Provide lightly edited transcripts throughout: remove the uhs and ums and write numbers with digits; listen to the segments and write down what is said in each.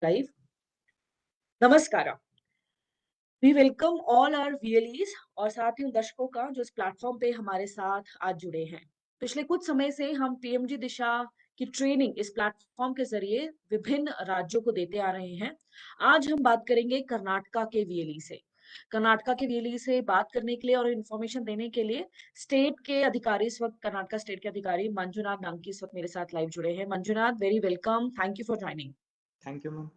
Live. नमस्कार। We welcome all our वीएलईज और साथ ही उन दर्शकों का जो इस प्लेटफॉर्म पे हमारे साथ आज जुड़े हैं। पिछले कुछ समय से हम पीएमजी दिशा की ट्रेनिंग इस प्लेटफॉर्म के जरिए विभिन्न राज्यों को देते आ रहे हैं। आज हम बात करेंगे कर्नाटका के वीएलई से। कर्नाटका के वीएलई से बात करने के लिए और इन्फॉर्मेशन देने के लिए स्टेट के अधिकारी इस वक्त कर्नाटका स्टेट के अधिकारी मंजुनाथ नांकी इस वक्त मेरे साथ लाइव जुड़े हैं। Manjunath, very welcome, thank you for joining. Thank you ma'am.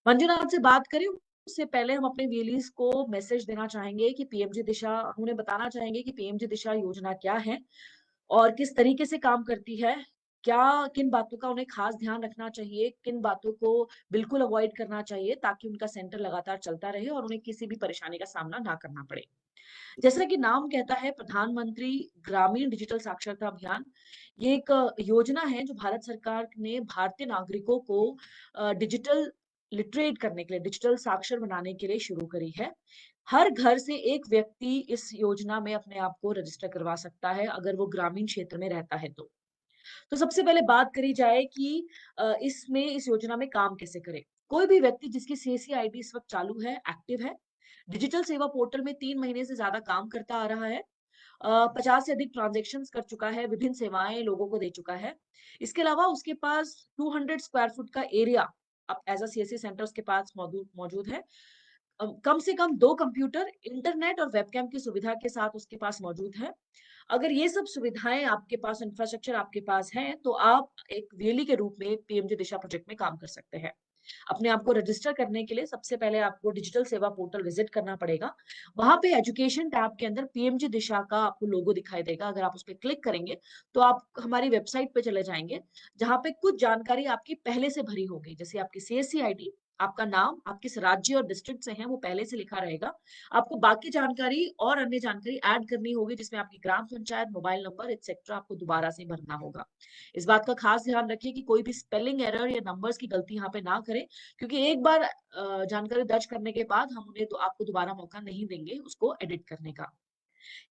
Manjunath से बात करें उससे पहले हम अपने व्यूअर्स को मैसेज देना चाहेंगे कि पीएमजी दिशा, हम उन्हें बताना चाहेंगे कि पीएमजी दिशा योजना क्या है और किस तरीके से काम करती है। क्या किन बातों का उन्हें खास ध्यान रखना चाहिए, किन बातों को बिल्कुल अवॉइड करना चाहिए ताकि उनका सेंटर लगातार चलता रहे और उन्हें किसी भी परेशानी का सामना ना करना पड़े। जैसा कि नाम कहता है, प्रधानमंत्री ग्रामीण डिजिटल साक्षरता अभियान, ये एक योजना है जो भारत सरकार ने भारतीय नागरिकों को डिजिटल लिटरेट करने के लिए, डिजिटल साक्षर बनाने के लिए शुरू करी है। हर घर से एक व्यक्ति इस योजना में अपने आप को रजिस्टर करवा सकता है अगर वो ग्रामीण क्षेत्र में रहता है तो सबसे पहले बात करी जाए कि इसमें इस योजना में काम कैसे करें। कोई भी व्यक्ति जिसकी सीएससी आईडी इस वक्त चालू है, एक्टिव है, डिजिटल सेवा पोर्टल में 3 महीने से ज्यादा काम करता आ रहा है, 50 से अधिक ट्रांजेक्शन कर चुका है, विभिन्न सेवाएं लोगों को दे चुका है। इसके अलावा उसके पास 200 स्क्वायर फुट का एरिया अब एज अ सीएससी सेंटर उसके पास मौजूद मौजूद है। कम से कम 2 कंप्यूटर, इंटरनेट और वेबकैम की सुविधा के साथ उसके पास मौजूद है। अगर ये सब सुविधाएं आपके पास, इंफ्रास्ट्रक्चर आपके पास है, तो आप एक वीएलई के रूप में पीएमजी दिशा प्रोजेक्ट में काम कर सकते हैं। अपने आप को रजिस्टर करने के लिए सबसे पहले आपको डिजिटल सेवा पोर्टल विजिट करना पड़ेगा। वहां पे एजुकेशन टैब के अंदर पीएमजी दिशा का आपको लोगो दिखाई देगा। अगर आप उस पर क्लिक करेंगे तो आप हमारी वेबसाइट पे चले जाएंगे, जहां पे कुछ जानकारी आपकी पहले से भरी होगी, जैसे आपकी सीएससी आईडी, आपका नाम, आप किस राज्य और डिस्ट्रिक्ट से हैं वो पहले से लिखा रहेगा। आपको बाकी जानकारी और अन्य जानकारी ऐड करनी होगी, जिसमें आपकी ग्राम पंचायत, मोबाइल नंबर एक्सेट्रा आपको दोबारा से भरना होगा। इस बात का खास ध्यान रखिए कि कोई भी स्पेलिंग एरर या नंबर्स की गलती यहाँ पे ना करें, क्योंकि एक बार जानकारी दर्ज करने के बाद हम उन्हें तो आपको दोबारा मौका नहीं देंगे उसको एडिट करने का।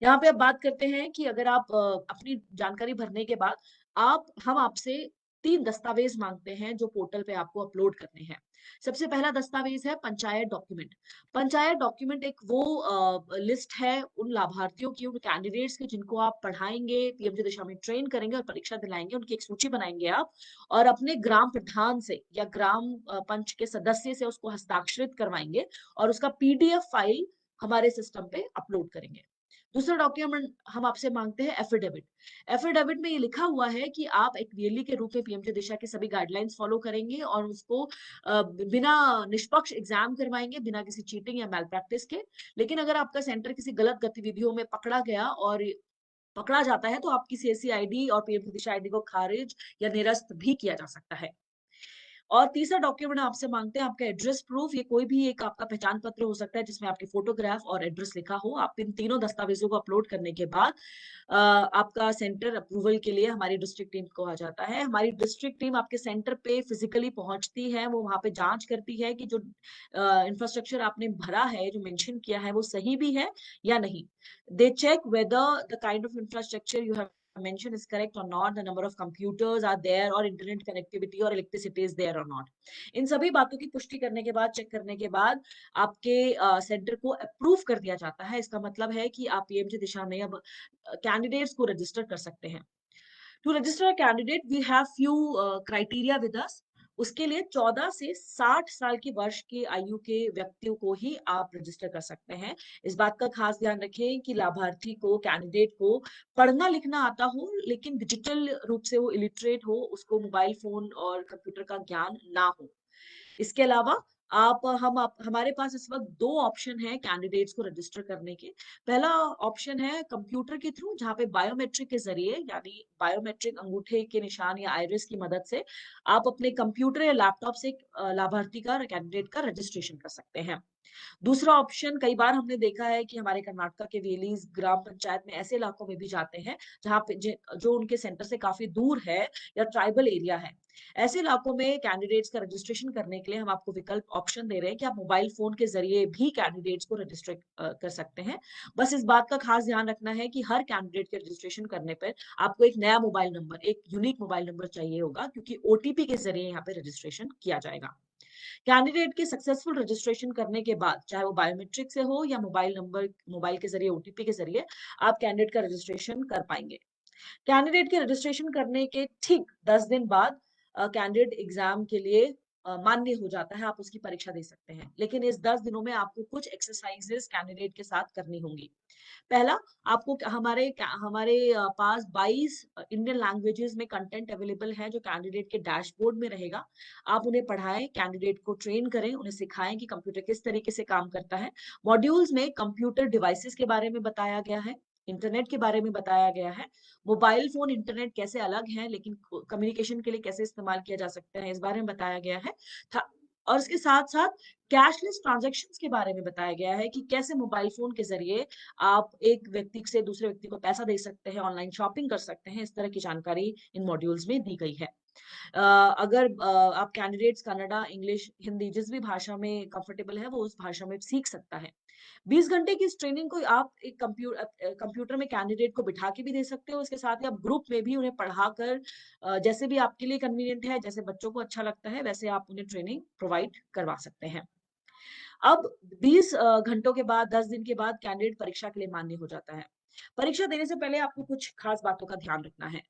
यहाँ पे अब बात करते हैं कि अगर आप अपनी जानकारी भरने के बाद हम आपसे 3 दस्तावेज मांगते हैं जो पोर्टल पे आपको अपलोड करने हैं। सबसे पहला दस्तावेज है पंचायत डॉक्यूमेंट। पंचायत डॉक्यूमेंट एक वो लिस्ट है उन लाभार्थियों की, उन कैंडिडेट्स की जिनको आप पढ़ाएंगे, पीएमजी दिशा में ट्रेन करेंगे और परीक्षा दिलाएंगे। उनकी एक सूची बनाएंगे आप और अपने ग्राम प्रधान से या ग्राम पंच के सदस्य से उसको हस्ताक्षरित करवाएंगे और उसका पीडीएफ फाइल हमारे सिस्टम पे अपलोड करेंगे। दूसरा डॉक्यूमेंट हम आपसे मांगते हैं एफिडेविट। एफिडेविट में ये लिखा हुआ है कि आप एक वीएलई के रूप में पीएमजी दिशा की सभी गाइडलाइंस फॉलो करेंगे और उसको बिना निष्पक्ष एग्जाम करवाएंगे, बिना किसी चीटिंग या मैल प्रैक्टिस के। लेकिन अगर आपका सेंटर किसी गलत गतिविधियों में पकड़ा गया और पकड़ा जाता है तो आपकी सीएससी आईडी और पीएमजी दिशा आईडी को खारिज या निरस्त भी किया जा सकता है। और तीसरा डॉक्यूमेंट आपसे मांगते हैं आपका एड्रेस प्रूफ। ये कोई भी एक आपका पहचान पत्र हो सकता है जिसमें आपकी फोटोग्राफ और एड्रेस लिखा हो। आप इन तीनों दस्तावेजों को अपलोड करने के बाद आपका सेंटर अप्रूवल के लिए हमारी डिस्ट्रिक्ट टीम को आ जाता है। हमारी डिस्ट्रिक्ट टीम आपके सेंटर पे फिजिकली पहुंचती है, वो वहां पे जांच करती है कि जो इंफ्रास्ट्रक्चर आपने भरा है, जो मेंशन किया है, वो सही भी है या नहीं। They check whether the kind of infrastructure you have mention is correct or not, the number of computers are there or internet connectivity or electricity is there or not. इन सभी बातों की पुष्टि करने के बाद, चेक करने के बाद आपके सेंटर को अप्रूव कर दिया जाता है। इसका मतलब है कि आप पीएमजी दिशा में अब कैंडिडेट्स को रजिस्टर कर सकते हैं। To register a candidate we have few criteria with us. उसके लिए 14 से 60 साल की वर्ष की आयु के व्यक्तियों को ही आप रजिस्टर कर सकते हैं। इस बात का खास ध्यान रखें कि लाभार्थी को, कैंडिडेट को पढ़ना लिखना आता हो लेकिन डिजिटल रूप से वो इलिटरेट हो, उसको मोबाइल फोन और कंप्यूटर का ज्ञान ना हो। इसके अलावा हमारे पास इस वक्त 2 ऑप्शन है कैंडिडेट्स को रजिस्टर करने के। पहला ऑप्शन है कंप्यूटर के थ्रू, जहाँ पे बायोमेट्रिक के जरिए, यानी बायोमेट्रिक अंगूठे के निशान या आइरिस की मदद से आप अपने कंप्यूटर या लैपटॉप से लाभार्थी का, कैंडिडेट का रजिस्ट्रेशन कर सकते हैं। दूसरा ऑप्शन कई बार हमने देखा है कि हमारे कर्नाटका के वेलीज ग्राम पंचायत में ऐसे इलाकों में भी जाते हैं जहाँ पे जो उनके सेंटर से काफी दूर है या ट्राइबल एरिया है। ऐसे इलाकों में कैंडिडेट्स का रजिस्ट्रेशन करने के लिए हम आपको विकल्प ऑप्शन दे रहे हैं कि आप मोबाइल फोन के जरिए भी कैंडिडेट्स को रजिस्टर कर सकते हैं। बस इस बात का खास ध्यान रखना है कि हर कैंडिडेट के रजिस्ट्रेशन करने पर आपको एक नया मोबाइल नंबर, एक यूनिक मोबाइल नंबर चाहिए होगा, क्योंकि ओटीपी के जरिए यहाँ पे रजिस्ट्रेशन किया जाएगा। कैंडिडेट के सक्सेसफुल रजिस्ट्रेशन करने के बाद, चाहे वो बायोमेट्रिक से हो या मोबाइल के जरिए, ओटीपी के जरिए, आप कैंडिडेट का रजिस्ट्रेशन कर पाएंगे। कैंडिडेट के रजिस्ट्रेशन करने के ठीक 10 दिन बाद कैंडिडेट एग्जाम के लिए मान्य हो जाता है, आप उसकी परीक्षा दे सकते हैं। लेकिन इस 10 दिनों में आपको कुछ एक्सरसाइजेस कैंडिडेट के साथ करनी होंगी। पहला, आपको हमारे हमारे पास 22 इंडियन लैंग्वेजेस में कंटेंट अवेलेबल है जो कैंडिडेट के डैशबोर्ड में रहेगा। आप उन्हें पढ़ाएं, कैंडिडेट को ट्रेन करें, उन्हें सिखाएं कि कंप्यूटर किस तरीके से काम करता है। मॉड्यूल्स में कंप्यूटर डिवाइसेस के बारे में बताया गया है, इंटरनेट के बारे में बताया गया है, मोबाइल फोन इंटरनेट कैसे अलग है लेकिन कम्युनिकेशन के लिए कैसे इस्तेमाल किया जा सकता है, इस बारे में बताया गया है। और इसके साथ साथ कैशलेस ट्रांजैक्शंस के बारे में बताया गया है कि कैसे मोबाइल फोन के जरिए आप एक व्यक्ति से दूसरे व्यक्ति को पैसा दे सकते हैं, ऑनलाइन शॉपिंग कर सकते हैं। इस तरह की जानकारी इन मॉड्यूल्स में दी गई है। अगर आप कैंडिडेट्स कन्नड़ा, इंग्लिश, हिंदी जिस भी भाषा में कंफर्टेबल है वो उस भाषा में सीख सकता है। 20 घंटे की इस ट्रेनिंग को आप एक कंप्यूटर में कैंडिडेट को बिठा के भी दे सकते हो, उसके साथ ही आप ग्रुप में भी उन्हें पढ़ाकर जैसे भी आपके लिए कन्वीनियंट है, जैसे बच्चों को अच्छा लगता है, वैसे आप उन्हें ट्रेनिंग प्रोवाइड करवा सकते हैं। अब 20 घंटों के बाद, 10 दिन के बाद कैंडिडेट परीक्षा के लिए मान्य हो जाता है। परीक्षा देने से पहले आपको कुछ खास बातों का ध्यान रखना है।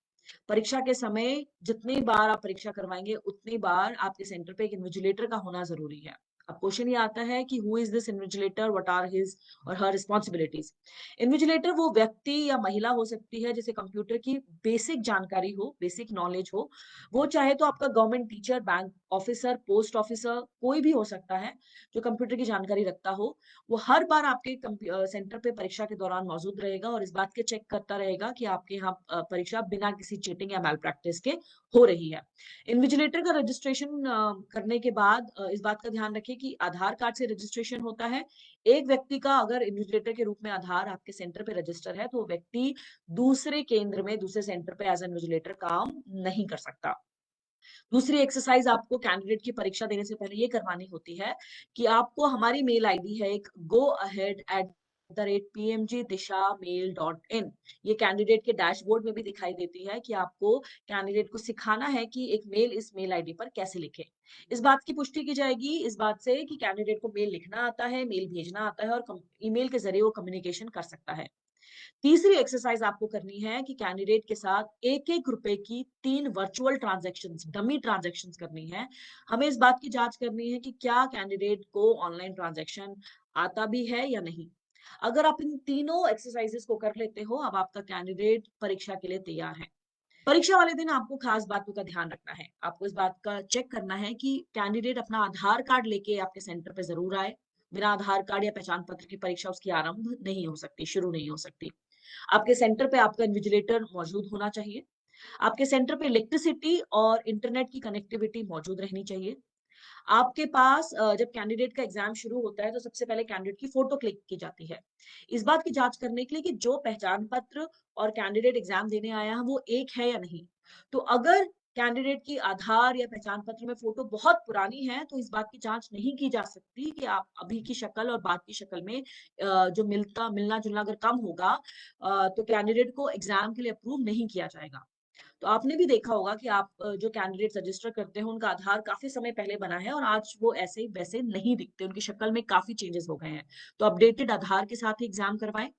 परीक्षा के समय जितनी बार आप परीक्षा करवाएंगे उतनी बार आपके सेंटर पे एक इन्विजिलेटर का होना जरूरी है। अब क्वेश्चन ये आता है कि who is this invigilator, what are his और हर रिस्पॉन्सिबिलिटीज। इन्विजिलेटर वो व्यक्ति या महिला हो सकती है जिसे कंप्यूटर की बेसिक जानकारी हो, बेसिक नॉलेज हो। वो चाहे तो आपका government teacher, bank officer, post officer, कोई भी हो सकता है जो कंप्यूटर की जानकारी रखता हो। वो हर बार आपके सेंटर पे परीक्षा के दौरान मौजूद रहेगा और इस बात के चेक करता रहेगा कि आपके यहाँ परीक्षा बिना किसी चीटिंग या मैल प्रैक्टिस के हो रही है। इन्विजिलेटर का रजिस्ट्रेशन करने के बाद इस बात का ध्यान रखें कि आधार कार्ड से रजिस्ट्रेशन होता है। एक व्यक्ति का अगर इन्विजिलेटर के रूप में आधार आपके सेंटर पे रजिस्टर है तो वो व्यक्ति दूसरे केंद्र में, दूसरे सेंटर पे एज इन्विजिलेटर काम नहीं कर सकता। दूसरी एक्सरसाइज आपको कैंडिडेट की परीक्षा देने से पहले ये करवानी होती है कि आपको हमारी मेल आईडी है एक goahead@pmgdisha.mail.in, ये कैंडिडेट के डैशबोर्ड में भी दिखाई देती है कि आपको कैंडिडेट को सिखाना है कि एक मेल इस मेल आईडी पर कैसे लिखे। इस बात की पुष्टि की जाएगी इस बात से कि कैंडिडेट को मेल लिखना आता है, मेल भेजना आता है और ईमेल के जरिए वो कम्युनिकेशन कर सकता है। तीसरी एक्सरसाइज आपको करनी है कि कैंडिडेट के साथ एक एक रुपए की 3 वर्चुअल ट्रांजैक्शंस, डमी ट्रांजैक्शंस करनी है। हमें इस बात की जांच करनी है कि क्या कैंडिडेट को ऑनलाइन ट्रांजैक्शन आता भी है या नहीं। अगर आप इन तीनों एक्सरसाइजेस को कर लेते हो, अब आपका कैंडिडेट परीक्षा के लिए तैयार है। परीक्षा वाले दिन आपको खास बातों का ध्यान रखना है। आपको इस बात का चेक करना है कि कैंडिडेट अपना आधार कार्ड लेके आपके सेंटर पे जरूर आए। बिना आधार कार्ड या पहचान पत्र की परीक्षा उसकी आरंभ नहीं हो सकती, शुरू नहीं हो सकती। आपके सेंटर पे आपका इन्विजिलेटर मौजूद होना चाहिए। आपके सेंटर पे इलेक्ट्रिसिटी और इंटरनेट की कनेक्टिविटी मौजूद रहनी चाहिए। आपके पास जब कैंडिडेट का एग्जाम शुरू होता है तो सबसे पहले कैंडिडेट की फोटो क्लिक की जाती है, इस बात की जांच करने के लिए कि जो पहचान पत्र और कैंडिडेट एग्जाम देने आया है वो एक है या नहीं। तो अगर कैंडिडेट की आधार या पहचान पत्र में फोटो बहुत पुरानी है तो इस बात की जांच नहीं की जा सकती कि आप अभी की शक्ल और बाद की शक्ल में जो मिलना जुलना अगर कम होगा तो कैंडिडेट को एग्जाम के लिए अप्रूव नहीं किया जाएगा। तो आपने भी देखा होगा कि आप जो कैंडिडेट रजिस्टर करते हैं उनका आधार काफी समय पहले बना है और आज वो ऐसे वैसे नहीं दिखते, उनकी शक्ल में काफी चेंजेस हो गए हैं। तो अपडेटेड आधार के साथ ही एग्जाम करवाएं।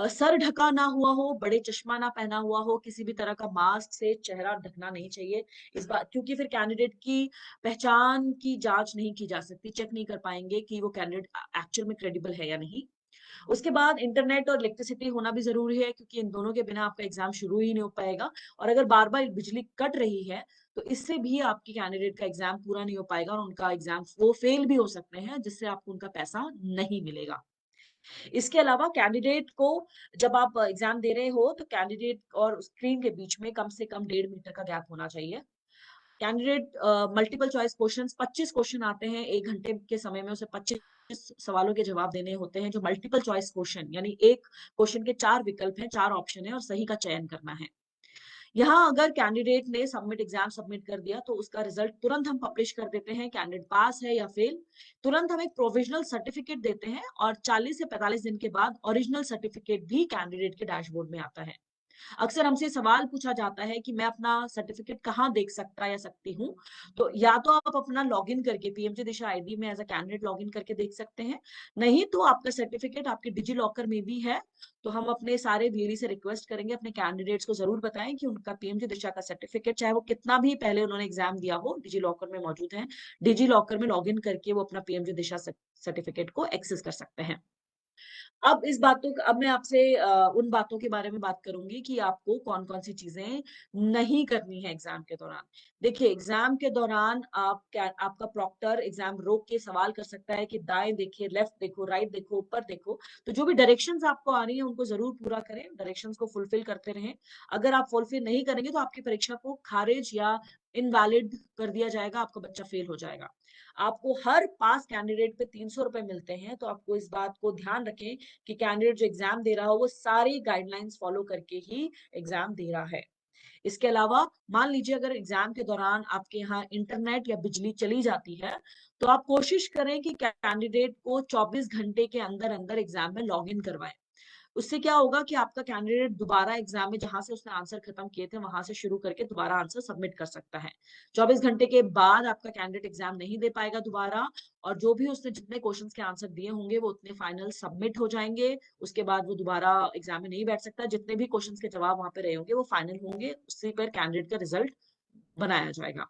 सर ढका ना हुआ हो, बड़े चश्मा ना पहना हुआ हो, किसी भी तरह का मास्क से चेहरा ढकना नहीं चाहिए। इस बात क्योंकि फिर कैंडिडेट की पहचान की जांच नहीं की जा सकती, चेक नहीं कर पाएंगे कि वो कैंडिडेट एक्चुअल में क्रेडिबल है या नहीं। उसके बाद इंटरनेट और इलेक्ट्रिसिटी होना भी जरूरी है क्योंकि इन दोनों के बिना आपका एग्जाम शुरू ही नहीं हो पाएगा। और अगर बार बार बिजली कट रही है तो इससे भी आपकी कैंडिडेट का एग्जाम पूरा नहीं हो पाएगा और उनका एग्जाम वो फेल भी हो सकते हैं, जिससे आपको उनका पैसा नहीं मिलेगा। इसके अलावा कैंडिडेट को जब आप एग्जाम दे रहे हो तो कैंडिडेट और स्क्रीन के बीच में कम से कम 1.5 मीटर का गैप होना चाहिए। Candidate multiple choice questions 25 question आते हैं, 1 घंटे के समय में उसे 25 सवालों के जवाब देने होते हैं, जो मल्टीपल चॉइस क्वेश्चन, यानी एक क्वेश्चन के 4 विकल्प हैं, 4 ऑप्शन है और सही का चयन करना है। यहाँ अगर कैंडिडेट ने एग्जाम सबमिट कर दिया तो उसका रिजल्ट तुरंत हम पब्लिश कर देते हैं, कैंडिडेट पास है या फेल। तुरंत हम एक प्रोविजनल सर्टिफिकेट देते हैं और 40 से 45 दिन के बाद ओरिजिनल सर्टिफिकेट भी कैंडिडेट के डैशबोर्ड में आता है। अक्सर हमसे सवाल पूछा जाता है कि मैं अपना सर्टिफिकेट कहाँ देख सकता या सकती हूँ। तो या तो आप अपना लॉगिन करके पीएमजी दिशा आईडी में एज अ कैंडिडेट लॉगिन करके देख सकते हैं, नहीं तो आपका सर्टिफिकेट आपके डिजी लॉकर में भी है। तो हम अपने सारे वीएलई से रिक्वेस्ट करेंगे, अपने कैंडिडेट्स को जरूर बताएं कि उनका पीएमजी दिशा का सर्टिफिकेट, चाहे वो कितना भी पहले उन्होंने एग्जाम दिया हो, डिजी लॉकर में मौजूद है। डिजी लॉकर में लॉगिन करके वो अपना पीएमजी दिशा सर्टिफिकेट को एक्सेस कर सकते हैं। अब मैं आपसे उन बातों के बारे में बात करूंगी कि आपको कौन कौन सी चीजें नहीं करनी है एग्जाम के दौरान। देखिए, एग्जाम के दौरान आपका प्रॉक्टर एग्जाम रोक के सवाल कर सकता है कि दाएं देखिए, लेफ्ट देखो, राइट देखो, ऊपर देखो। तो जो भी डायरेक्शंस आपको आ रही है उनको जरूर पूरा करें, डायरेक्शंस को फुलफिल करते रहें। अगर आप फुलफिल नहीं करेंगे तो आपकी परीक्षा को खारिज या इनवैलिड कर दिया जाएगा, आपका बच्चा फेल हो जाएगा। आपको हर पास कैंडिडेट पे 300 रुपए मिलते हैं, तो आपको इस बात को ध्यान रखें कि कैंडिडेट जो एग्जाम दे रहा हो वो सारी गाइडलाइंस फॉलो करके ही एग्जाम दे रहा है। इसके अलावा मान लीजिए अगर एग्जाम के दौरान आपके यहाँ इंटरनेट या बिजली चली जाती है, तो आप कोशिश करें कि कैंडिडेट को 24 घंटे के अंदर अंदर एग्जाम में लॉग इन करवाएं। उससे क्या होगा कि आपका कैंडिडेट दोबारा एग्जाम में जहां से उसने आंसर खत्म किए थे वहां से शुरू करके दोबारा आंसर सबमिट कर सकता है। 24 घंटे के बाद आपका कैंडिडेट एग्जाम नहीं दे पाएगा दोबारा, और जो भी उसने जितने क्वेश्चंस के आंसर दिए होंगे वो उतने फाइनल सबमिट हो जाएंगे। उसके बाद वो दोबारा एग्जाम में नहीं बैठ सकता, जितने भी क्वेश्चंस के जवाब वहां पे रहे होंगे वो फाइनल होंगे, उसी पर कैंडिडेट का रिजल्ट बनाया जाएगा।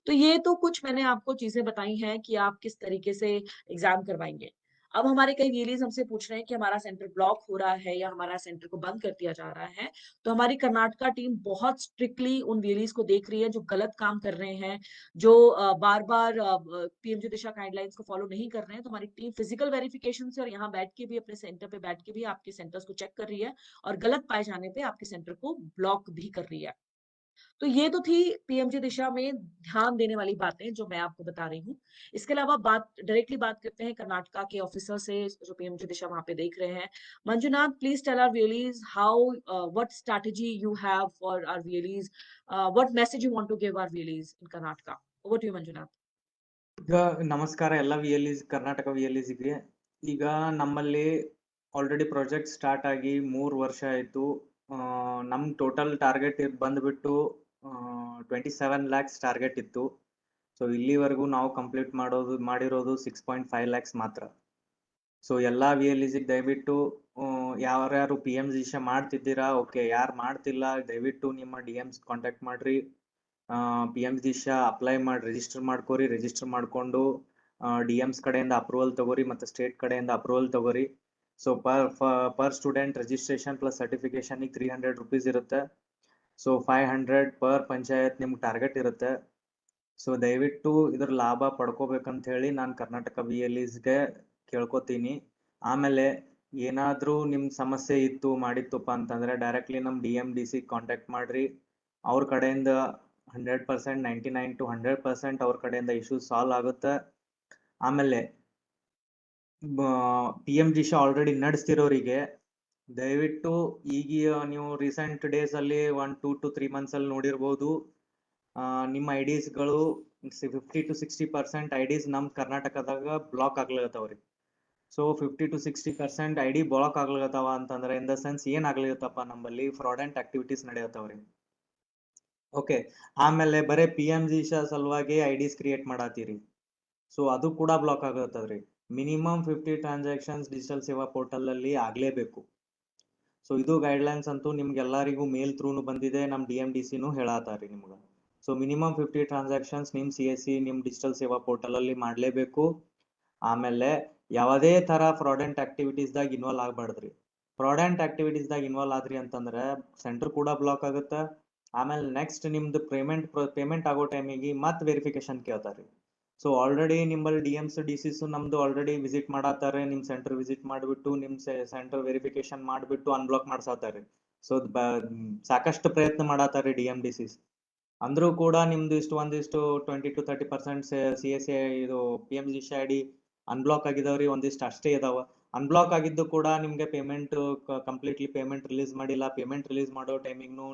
तो ये तो कुछ मैंने आपको चीजें बताई हैं कि आप किस तरीके से एग्जाम करवाएंगे। अब हमारे कई वीएलईज हमसे पूछ रहे हैं कि हमारा सेंटर ब्लॉक हो रहा है या हमारा सेंटर को बंद कर दिया जा रहा है। तो हमारी कर्नाटका टीम बहुत स्ट्रिक्टली उन वीएलईज को देख रही है जो गलत काम कर रहे हैं, जो बार बार पीएमजी दिशा गाइडलाइंस को फॉलो नहीं कर रहे हैं। तो हमारी टीम फिजिकल वेरिफिकेशन से और यहाँ बैठ के भी, अपने सेंटर पे बैठ के भी आपके सेंटर्स को चेक कर रही है, और गलत पाए जाने पे आपके सेंटर को ब्लॉक भी कर रही है। तो ये तो थी पीएमजी दिशा में ध्यान देने वाली बातें जो मैं आपको बता रही हूँ। इसके अलावा डायरेक्टली बात करते हैं कर्नाटका के ऑफिसर से जो पीएमजी दिशा वहां पे देख रहे हैं। Manjunath, please tell our VLEs how what strategy you have for our VLEs, what message you want to give our VLEs in Karnataka. Over to you Manjunath. ಈಗ ನಮಸ್ಕಾರ ಎಲ್ಲ ವಿಎಲ್ಇಸ್ ಕರ್ನಾಟಕ ವಿಎಲ್ಇಸ್ಗೆ. ಈಗ ನಮ್ಮಲ್ಲಿ ಆಲ್ರೆಡಿ ಪ್ರಾಜೆಕ್ಟ್ ಸ್ಟಾರ್ಟ್ ಆಗಿ 3 ವರ್ಷ ಆಯಿತು. ನಮ್ಮ ಟೋಟಲ್ ಟಾರ್ಗೆಟ್ ಬಂದ್ಬಿಟ್ಟು 27 ಲ್ಯಾಕ್ಸ್ ಟಾರ್ಗೆಟ್ ಇತ್ತು. ಸೊ ಇಲ್ಲಿವರೆಗೂ ನಾವು ಕಂಪ್ಲೀಟ್ ಮಾಡಿರೋದು 6.5 ಲ್ಯಾಕ್ಸ್ ಮಾತ್ರ. ಸೊ ಎಲ್ಲ ವಿಎಲ್ಇಸ್ಗೆ ದಯವಿಟ್ಟು ಯಾರ್ಯಾರು ಪಿ ಎಂ ದಿಶಾ ಮಾಡ್ತಿದ್ದೀರಾ, ಓಕೆ, ಯಾರು ಮಾಡ್ತಿಲ್ಲ ದಯವಿಟ್ಟು ನಿಮ್ಮ ಡಿ ಎಮ್ಸ್ ಕಾಂಟ್ಯಾಕ್ಟ್ ಮಾಡ್ರಿ. ಪಿ ಎಂ ದಿಶಾ ಅಪ್ಲೈ ಮಾಡಿ ರಿಜಿಸ್ಟರ್ ಮಾಡ್ಕೋರಿ. ರಿಜಿಸ್ಟರ್ ಮಾಡಿಕೊಂಡು ಡಿ ಎಮ್ಸ್ ಕಡೆಯಿಂದ ಅಪ್ರೂವಲ್ ತಗೋರಿ ಮತ್ತು ಸ್ಟೇಟ್ ಕಡೆಯಿಂದ ಅಪ್ರೂವಲ್ ತಗೋರಿ. So per student registration plus ಸರ್ಟಿಫಿಕೇಶನಿಗೆ 300 ರೂಪೀಸ್ ಇರುತ್ತೆ. ಸೊ 500 ಪರ್ ಪಂಚಾಯತ್ ನಿಮ್ಗೆ ಟಾರ್ಗೆಟ್ ಇರುತ್ತೆ. ಸೊ ದಯವಿಟ್ಟು ಇದ್ರ ಲಾಭ ಪಡ್ಕೋಬೇಕಂತ ಹೇಳಿ ನಾನು ಕರ್ನಾಟಕ ವಿ ಎಲ್ ಇಸ್ಗೆ ಕೇಳ್ಕೊತೀನಿ. ಆಮೇಲೆ ಏನಾದರೂ ನಿಮ್ಮ ಸಮಸ್ಯೆ ಇತ್ತು ಮಾಡಿತ್ತಪ್ಪ ಅಂತಂದರೆ ಡೈರೆಕ್ಟ್ಲಿ ನಮ್ಮ D M D C contact ಮಾಡಿರಿ. ಅವ್ರ ಕಡೆಯಿಂದ 100%, 99 to 100% ಅವ್ರ ಕಡೆಯಿಂದ ಇಶ್ಯೂ ಸಾಲ್ವ್ ಆಗುತ್ತೆ. ಆಮೇಲೆ ಪಿ ಎಂ ದಿಶಾ ಆಲ್ರೆಡಿ ನಡೆಸ್ತಿರೋರಿಗೆ ದಯವಿಟ್ಟು ಈಗ ನೀವು ರೀಸೆಂಟ್ ಡೇಸ್ ಅಲ್ಲಿ 1 2 to 3 months ಅಲ್ಲಿ ನೋಡಿರ್ಬೋದು, ನಿಮ್ಮ ಐಡಿಸ್ಗಳು 50 to 60% ಐಡಿಸ್ ನಮ್ಮ ಕರ್ನಾಟಕದಾಗ ಬ್ಲಾಕ್ ಆಗ್ಲತ್ತವ್ರಿ. ಸೊ 50 to 60% ಐಡಿ ಬ್ಲಾಕ್ ಆಗ್ಲತ್ತವ ಅಂತಂದ್ರೆ ಇನ್ ದ ಸೆನ್ಸ್ ಏನ್ ಆಗ್ಲಿತ್ತಪ್ಪ, ನಮ್ಮಲ್ಲಿ ಫ್ರಾಡೆಂಟ್ ಆಕ್ಟಿವಿಟೀಸ್ ನಡೆಯತ್ತವ್ರಿ. ಓಕೆ, ಆಮೇಲೆ ಬರೇ ಪಿ ಎಂ ದಿಶಾ ಸಲುವಾಗಿ ಐಡಿಸ್ ಕ್ರಿಯೇಟ್ ಮಾಡತ್ತೀರಿ. ಸೊ ಅದು ಕೂಡ ಬ್ಲಾಕ್ ಆಗತ್ತದ್ರಿ. ಮಿನಿಮಮ್ 50 ಟ್ರಾನ್ಸಾಕ್ಷನ್ಸ್ ಡಿಜಿಟಲ್ ಸೇವಾ ಪೋರ್ಟಲ್ ಅಲ್ಲಿ ಆಗ್ಲೇಬೇಕು. ಸೊ ಇದು ಗೈಡ್ಲೈನ್ಸ್ ಅಂತೂ ನಿಮ್ಗೆಲ್ಲರಿಗೂ ಮೇಲ್ ಥ್ರೂನು ಬಂದಿದೆ, ನಮ್ಮ ಡಿ ಎಂ ಡಿ ಸಿನೂ ಹೇಳತ್ತಾರಿ ನಿಮ್ಗೆ. ಸೊ ಮಿನಿಮಮ್ 50 ಟ್ರಾನ್ಸಾಕ್ಷನ್ಸ್ ನಿಮ್ಮ ಸಿ ಎಸ್ ಸಿ ನಿಮ್ಮ ಡಿಜಿಟಲ್ ಸೇವಾ ಪೋರ್ಟಲ್ ಅಲ್ಲಿ ಮಾಡಲೇಬೇಕು. ಆಮೇಲೆ ಯಾವುದೇ ತರ ಫ್ರಾಡೆಂಟ್ ಆಕ್ಟಿವಿಟೀಸ್ದಾಗ ಇನ್ವಾಲ್ವ್ ಆಗಬಾರ್ದ್ರಿ. ಫ್ರಾಡೆಂಟ್ ಆಕ್ಟಿವಿಟೀಸ್ದಾಗ ಇನ್ವಾಲ್ವ್ ಆದ್ರಿ ಅಂತಂದ್ರೆ ಸೆಂಟರ್ ಕೂಡ ಬ್ಲಾಕ್ ಆಗುತ್ತೆ. ಆಮೇಲೆ ನೆಕ್ಸ್ಟ್ ನಿಮ್ದು ಪೇಮೆಂಟ್ ಆಗೋ ಟೈಮಿಗೆ ಮತ್ತೆ ವೆರಿಫಿಕೇಶನ್ ಕೇಳ್ತಾರೆ. ಸೊ ಆಲ್ರೆಡಿ ನಿಮ್ಮಲ್ಲಿ ಡಿ ಎಮ್ಸ್ ಡಿ ಸಿಸ್ ನಮ್ದು ಆಲ್ರೆಡಿ ವಿಸಿಟ್ ಮಾಡತ್ತಾರೆ. ನಿಮ್ಮ ಸೆಂಟರ್ ವಿಸಿಟ್ ಮಾಡಿಬಿಟ್ಟು ನಿಮ್ಮ ಸೆಂಟರ್ ವೆರಿಫಿಕೇಶನ್ ಮಾಡಿಬಿಟ್ಟು ಅನ್ಬ್ಲಾಕ್ ಮಾಡ್ಸತ್ತಾರೆ. ಸೊ ಸಾಕಷ್ಟು ಪ್ರಯತ್ನ ಮಾಡತ್ತಾರೆ ಡಿ ಎಮ್ ಡಿ ಸಿಸ್. ಅಂದ್ರೂ ಕೂಡ ನಿಮ್ದು ಒಂದಿಷ್ಟು 20 to 30% CSA ಇದು PMGSHID ಅನ್ಬ್ಲಾಕ್ ಆಗಿದಾವ್ರಿ, ಒಂದಿಷ್ಟು ಅಷ್ಟೇ ಇದಾವ. ಅನ್ಬ್ಲಾಕ್ ಆಗಿದ್ದು ಕೂಡ ನಿಮ್ಗೆ ಪೇಮೆಂಟ್ ಕಂಪ್ಲೀಟ್ಲಿ ಪೇಮೆಂಟ್ ರಿಲೀಸ್ ಮಾಡಿಲ್ಲ. ಪೇಮೆಂಟ್ ರಿಲೀಸ್ ಮಾಡೋ ಟೈಮಿಂಗ್ನು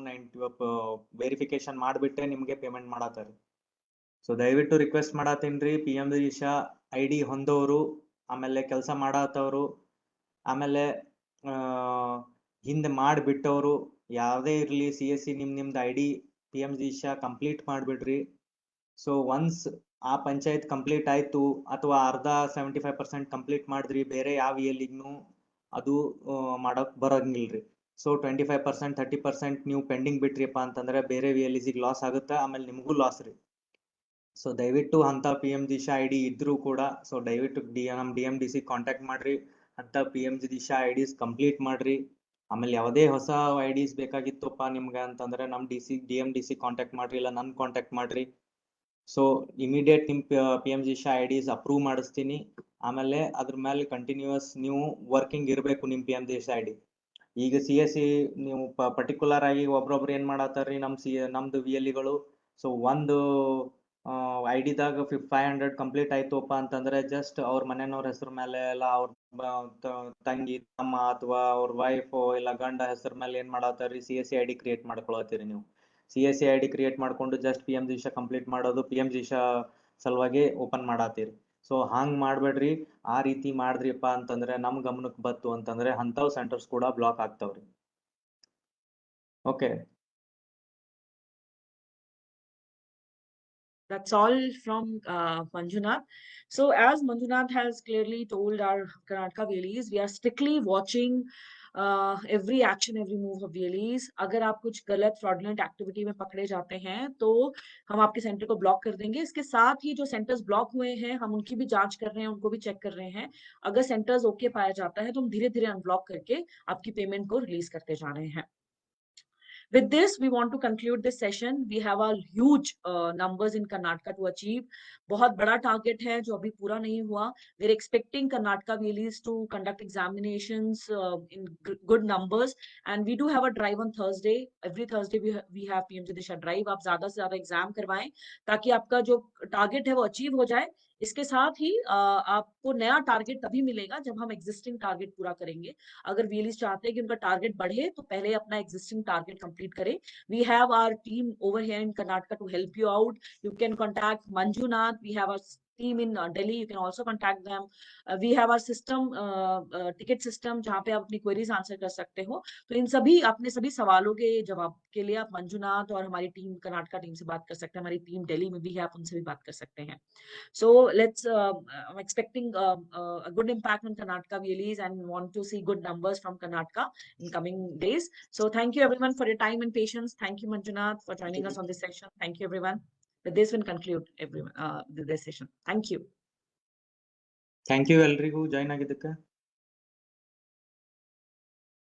ವೆರಿಫಿಕೇಶನ್ ಮಾಡಿಬಿಟ್ಟೆ ನಿಮ್ಗೆ ಪೇಮೆಂಟ್ ಮಾಡತ್ತಾರಿ. ಸೊ ದಯವಿಟ್ಟು ರಿಕ್ವೆಸ್ಟ್ ಮಾಡತ್ತೀನ್ರಿ, PMGSHID ಹೊಂದೋರು, ಆಮೇಲೆ ಕೆಲಸ ಮಾಡತ್ತವ್ರು, ಆಮೇಲೆ ಹಿಂದೆ ಮಾಡಿಬಿಟ್ಟವರು ಯಾವುದೇ ಇರಲಿ CSC ನಿಮ್ದು ID PMGSHA ಕಂಪ್ಲೀಟ್ ಮಾಡಿಬಿಡ್ರಿ. ಸೊ ಒನ್ಸ್ ಆ ಪಂಚಾಯತ್ ಕಂಪ್ಲೀಟ್ ಆಯ್ತು ಅಥವಾ ಅರ್ಧ 75% ಕಂಪ್ಲೀಟ್ ಮಾಡಿದ್ರಿ, ಬೇರೆ ಯಾವ VLEಗೂ ಅದು ಮಾಡಕ್ ಬರಂಗಿಲ್ರಿ. ಸೊ 25% 30% ನೀವು ಪೆಂಡಿಂಗ್ ಬಿಟ್ರಿಪ್ಪ ಅಂತಂದ್ರೆ ಬೇರೆ VLEG ಲಾಸ್ ಆಗುತ್ತೆ, ಆಮೇಲೆ ನಿಮಗೂ ಲಾಸ್ ರೀ. ಸೊ ದಯವಿಟ್ಟು ಅಂತ PMGSHA ಇದ್ರೂ ಕೂಡ ಸೊ ದಯವಿಟ್ಟು ನಮ್ಮ DMDC ಕಾಂಟ್ಯಾಕ್ಟ್ ಮಾಡ್ರಿ, ಅಂತ PMGSHA IDs ಕಂಪ್ಲೀಟ್ ಮಾಡ್ರಿ. ಆಮೇಲೆ ಯಾವುದೇ ಹೊಸ IDs ಬೇಕಾಗಿತ್ತಪ್ಪ ನಿಮ್ಗೆ ಅಂತಂದ್ರೆ ನಮ್ಮ DMDC ಕಾಂಟ್ಯಾಕ್ಟ್ ಮಾಡ್ರಿ, ಇಲ್ಲ ನನ್ನ ಕಾಂಟ್ಯಾಕ್ಟ್ ಮಾಡ್ರಿ. ಸೊ ಇಮಿಡಿಯೇಟ್ ನಿಮ್ PMGSHA IDs ಅಪ್ರೂವ್ ಮಾಡಿಸ್ತೀನಿ. ಆಮೇಲೆ ಅದ್ರ ಮೇಲೆ ಕಂಟಿನ್ಯೂಸ್ ನೀವು ವರ್ಕಿಂಗ್ ಇರಬೇಕು ನಿಮ್ PMGSHA ID. ಈಗ CSC ನೀವು ಪರ್ಟಿಕ್ಯುಲರ್ ಆಗಿ ಒಬ್ರೊಬ್ರು ಏನ್ ಮಾಡತ್ತಾರ್ರಿ, ನಮ್ದು VLEಗಳು ಸೊ ಒಂದು ID ದಾಗ 500 ಕಂಪ್ಲೀಟ್ ಆಯ್ತುಪ್ಪ ಅಂತಂದ್ರೆ ಜಸ್ಟ್ ಅವ್ರ ಮನೆಯವ್ರ ಹೆಸರು ಮೇಲೆ ಎಲ್ಲ ಅವ್ರ ತಂಗಿ ತಮ್ಮ ಅಥವಾ ಅವ್ರ ವೈಫ್ ಇಲ್ಲ ಗಂಡ ಹೆಸರು ಮೇಲೆ ಏನ್ ಮಾಡತ್ತಾರ್ರಿ, CSC ID ಕ್ರಿಯೇಟ್ ಮಾಡ್ಕೊಳತ್ತೀರಿ. ನೀವು CSC ID ಕ್ರಿಯೇಟ್ ಮಾಡ್ಕೊಂಡು ಜಸ್ಟ್ PMGSHA ಕಂಪ್ಲೀಟ್ ಮಾಡೋದು, PMGSHA ಸಲುವಾಗಿ ಓಪನ್ ಮಾಡತ್ತೀರಿ. ಸೊ ಹಾಂಗ್ ಮಾಡ್ಬೇಡ್ರಿ. ಆ ರೀತಿ ಮಾಡಿದ್ರಿಪ್ಪ ಅಂತಂದ್ರೆ ನಮ್ ಗಮನಕ್ಕೆ ಬತ್ತು ಅಂತಂದ್ರೆ ಅಂಥವ್ ಸೆಂಟರ್ಸ್ ಕೂಡ ಬ್ಲಾಕ್ ಆಗ್ತಾವ್ರಿ. Okay, that's all from Manjunath. So as Manjunath has clearly told our Karnataka VLEs, we are strictly watching every action, every move of VLEs. अगर आप कुछ गलत fraudulent activity में पकड़े जाते हैं तो हम आपके सेंटर को ब्लॉक कर देंगे. इसके साथ ही जो सेंटर्स ब्लॉक हुए हैं हम उनकी भी जांच कर रहे हैं, उनको भी चेक कर रहे हैं. अगर सेंटर्स ओके पाया जाता है तो हम धीरे धीरे अनब्लॉक करके आपकी पेमेंट को रिलीज करते जा रहे हैं. With this, we want to conclude this session. We have a huge numbers in Karnataka to achieve. बहुत बड़ा target है जो अभी पूरा नहीं हुआ. We're expecting Karnataka VLEs to conduct examinations in good numbers, and we do have a drive on Thursday. Every Thursday we have PMG Disha drive. आप ज़्यादा से ज़्यादा एग्जाम करवाएं ताकि आपका जो टारगेट है वो अचीव हो जाए. इसके साथ ही आपको नया टारगेट तभी मिलेगा जब हम एग्जिस्टिंग टारगेट पूरा करेंगे. अगर VLEs चाहते हैं कि उनका टारगेट बढ़े तो पहले अपना एग्जिस्टिंग टारगेट कंप्लीट करें. We have our team over here in Karnataka to help you out. You can contact Manjunath. We have a team in Delhi. You can also contact them. We have our system, ticket system, जहाँ पे आप अपनी queries answer कर सकते हो. तो इन सभी अपने सभी सवालों के जवाब के लिए आप मंजुनाथ और हमारी टीम कर्नाटका टीम से बात कर सकते हैं. हमारी टीम दिल्ली में भी है, आप उनसे भी बात कर सकते हैं. So let's I'm expecting a good impact on Karnataka VLEs and want to see good numbers from Karnataka in coming days. So thank you everyone for your time and patience. Thank you Manjunath for joining us on this session. Thank you everyone. With this will conclude everyone this session. Thank you. Thank you ಎಲ್ರಿಗೂ join ಆಗಿದ್ದಕ್ಕೆ.